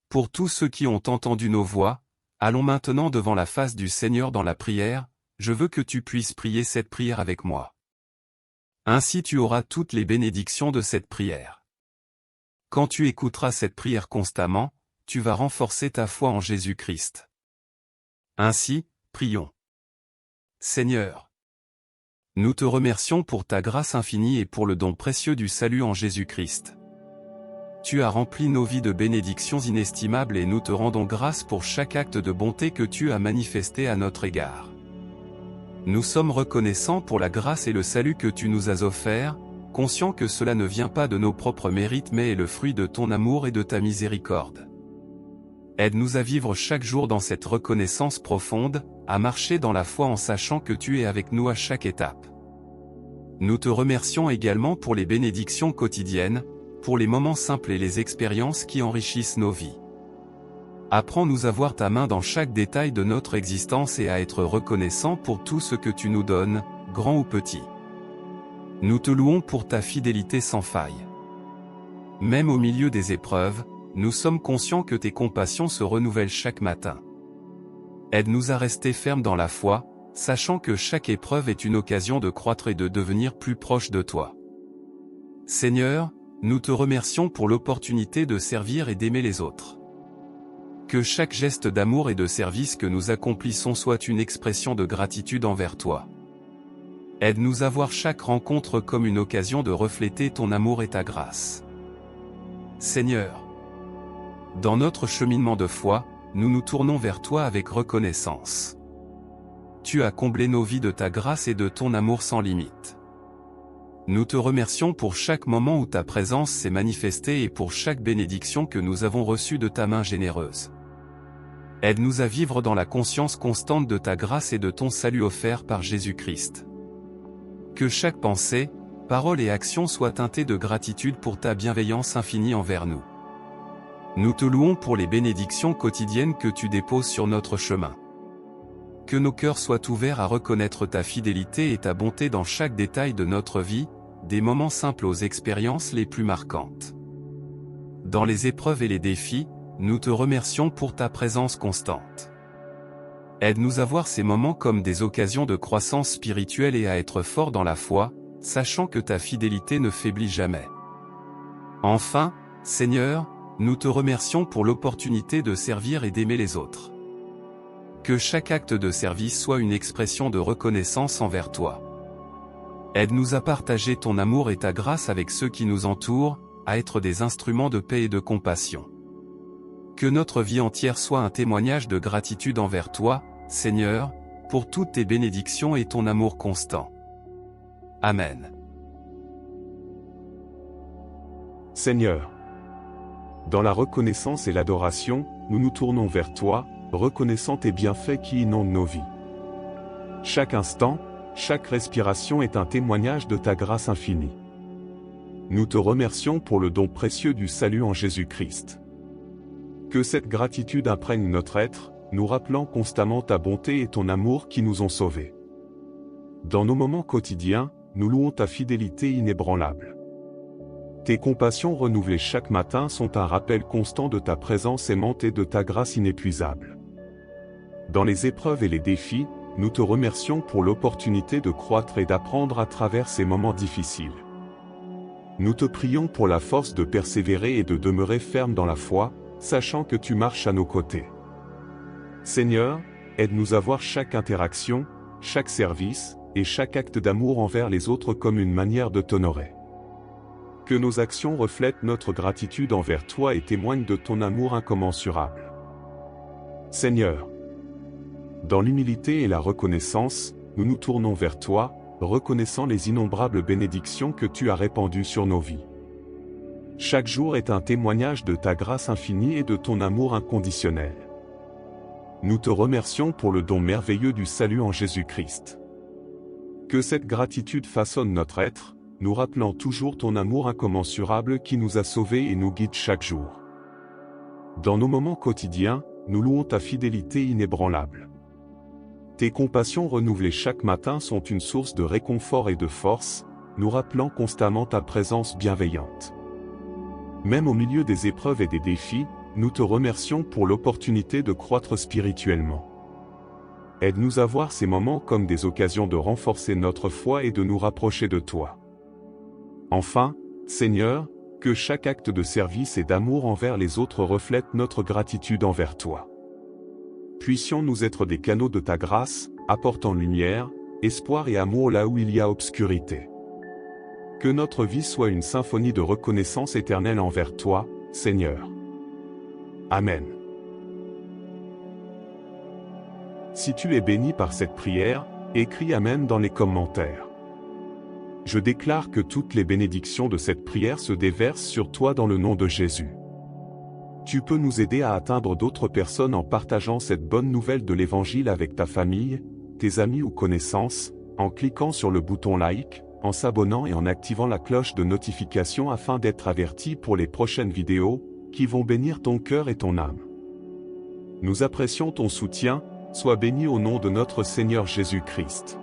Pour tous ceux qui ont entendu nos voix, allons maintenant devant la face du Seigneur dans la prière, je veux que tu puisses prier cette prière avec moi. Ainsi tu auras toutes les bénédictions de cette prière. Quand tu écouteras cette prière constamment, tu vas renforcer ta foi en Jésus-Christ. Ainsi, prions. Seigneur, nous te remercions pour ta grâce infinie et pour le don précieux du salut en Jésus-Christ. Tu as rempli nos vies de bénédictions inestimables et nous te rendons grâce pour chaque acte de bonté que tu as manifesté à notre égard. Nous sommes reconnaissants pour la grâce et le salut que tu nous as offerts, conscients que cela ne vient pas de nos propres mérites mais est le fruit de ton amour et de ta miséricorde. Aide-nous à vivre chaque jour dans cette reconnaissance profonde, à marcher dans la foi en sachant que tu es avec nous à chaque étape. Nous te remercions également pour les bénédictions quotidiennes, pour les moments simples et les expériences qui enrichissent nos vies. Apprends-nous à voir ta main dans chaque détail de notre existence et à être reconnaissants pour tout ce que tu nous donnes, grand ou petit. Nous te louons pour ta fidélité sans faille. Même au milieu des épreuves, nous sommes conscients que tes compassions se renouvellent chaque matin. Aide-nous à rester fermes dans la foi, sachant que chaque épreuve est une occasion de croître et de devenir plus proche de toi. Seigneur, nous te remercions pour l'opportunité de servir et d'aimer les autres. Que chaque geste d'amour et de service que nous accomplissons soit une expression de gratitude envers toi. Aide-nous à voir chaque rencontre comme une occasion de refléter ton amour et ta grâce. Seigneur, dans notre cheminement de foi, nous nous tournons vers toi avec reconnaissance. Tu as comblé nos vies de ta grâce et de ton amour sans limite. Nous te remercions pour chaque moment où ta présence s'est manifestée et pour chaque bénédiction que nous avons reçue de ta main généreuse. Aide-nous à vivre dans la conscience constante de ta grâce et de ton salut offert par Jésus-Christ. Que chaque pensée, parole et action soient teintées de gratitude pour ta bienveillance infinie envers nous. Nous te louons pour les bénédictions quotidiennes que tu déposes sur notre chemin. Que nos cœurs soient ouverts à reconnaître ta fidélité et ta bonté dans chaque détail de notre vie, des moments simples aux expériences les plus marquantes. Dans les épreuves et les défis, nous te remercions pour ta présence constante. Aide-nous à voir ces moments comme des occasions de croissance spirituelle et à être forts dans la foi, sachant que ta fidélité ne faiblit jamais. Enfin, Seigneur, nous te remercions pour l'opportunité de servir et d'aimer les autres. Que chaque acte de service soit une expression de reconnaissance envers toi. Aide-nous à partager ton amour et ta grâce avec ceux qui nous entourent, à être des instruments de paix et de compassion. Que notre vie entière soit un témoignage de gratitude envers toi, Seigneur, pour toutes tes bénédictions et ton amour constant. Amen. Seigneur, dans la reconnaissance et l'adoration, nous nous tournons vers toi, reconnaissant tes bienfaits qui inondent nos vies. Chaque instant, chaque respiration est un témoignage de ta grâce infinie. Nous te remercions pour le don précieux du salut en Jésus-Christ. Que cette gratitude imprègne notre être, nous rappelant constamment ta bonté et ton amour qui nous ont sauvés. Dans nos moments quotidiens, nous louons ta fidélité inébranlable. Tes compassions renouvelées chaque matin sont un rappel constant de ta présence aimante et de ta grâce inépuisable. Dans les épreuves et les défis, nous te remercions pour l'opportunité de croître et d'apprendre à travers ces moments difficiles. Nous te prions pour la force de persévérer et de demeurer ferme dans la foi, sachant que tu marches à nos côtés. Seigneur, aide-nous à voir chaque interaction, chaque service, et chaque acte d'amour envers les autres comme une manière de t'honorer. Que nos actions reflètent notre gratitude envers toi et témoignent de ton amour incommensurable. Seigneur, dans l'humilité et la reconnaissance, nous nous tournons vers toi, reconnaissant les innombrables bénédictions que tu as répandues sur nos vies. Chaque jour est un témoignage de ta grâce infinie et de ton amour inconditionnel. Nous te remercions pour le don merveilleux du salut en Jésus-Christ. Que cette gratitude façonne notre être, nous rappelant toujours ton amour incommensurable qui nous a sauvés et nous guide chaque jour. Dans nos moments quotidiens, nous louons ta fidélité inébranlable. Tes compassions renouvelées chaque matin sont une source de réconfort et de force, nous rappelant constamment ta présence bienveillante. Même au milieu des épreuves et des défis, nous te remercions pour l'opportunité de croître spirituellement. Aide-nous à voir ces moments comme des occasions de renforcer notre foi et de nous rapprocher de toi. Enfin, Seigneur, que chaque acte de service et d'amour envers les autres reflète notre gratitude envers toi. Puissions-nous être des canaux de ta grâce, apportant lumière, espoir et amour là où il y a obscurité. Que notre vie soit une symphonie de reconnaissance éternelle envers toi, Seigneur. Amen. Si tu es béni par cette prière, écris Amen dans les commentaires. Je déclare que toutes les bénédictions de cette prière se déversent sur toi dans le nom de Jésus. Tu peux nous aider à atteindre d'autres personnes en partageant cette bonne nouvelle de l'Évangile avec ta famille, tes amis ou connaissances, en cliquant sur le bouton like, en s'abonnant et en activant la cloche de notification afin d'être averti pour les prochaines vidéos, qui vont bénir ton cœur et ton âme. Nous apprécions ton soutien, sois béni au nom de notre Seigneur Jésus-Christ.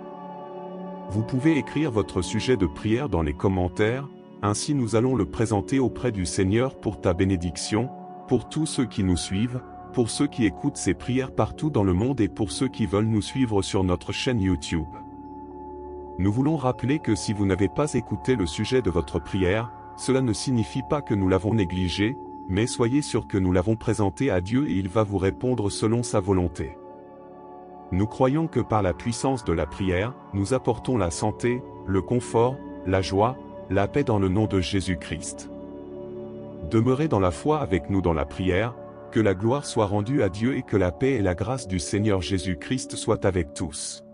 Vous pouvez écrire votre sujet de prière dans les commentaires, ainsi nous allons le présenter auprès du Seigneur pour ta bénédiction, pour tous ceux qui nous suivent, pour ceux qui écoutent ces prières partout dans le monde et pour ceux qui veulent nous suivre sur notre chaîne YouTube. Nous voulons rappeler que si vous n'avez pas écouté le sujet de votre prière, cela ne signifie pas que nous l'avons négligé, mais soyez sûr que nous l'avons présenté à Dieu et il va vous répondre selon sa volonté. Nous croyons que par la puissance de la prière, nous apportons la santé, le confort, la joie, la paix dans le nom de Jésus-Christ. Demeurez dans la foi avec nous dans la prière, que la gloire soit rendue à Dieu et que la paix et la grâce du Seigneur Jésus-Christ soient avec tous.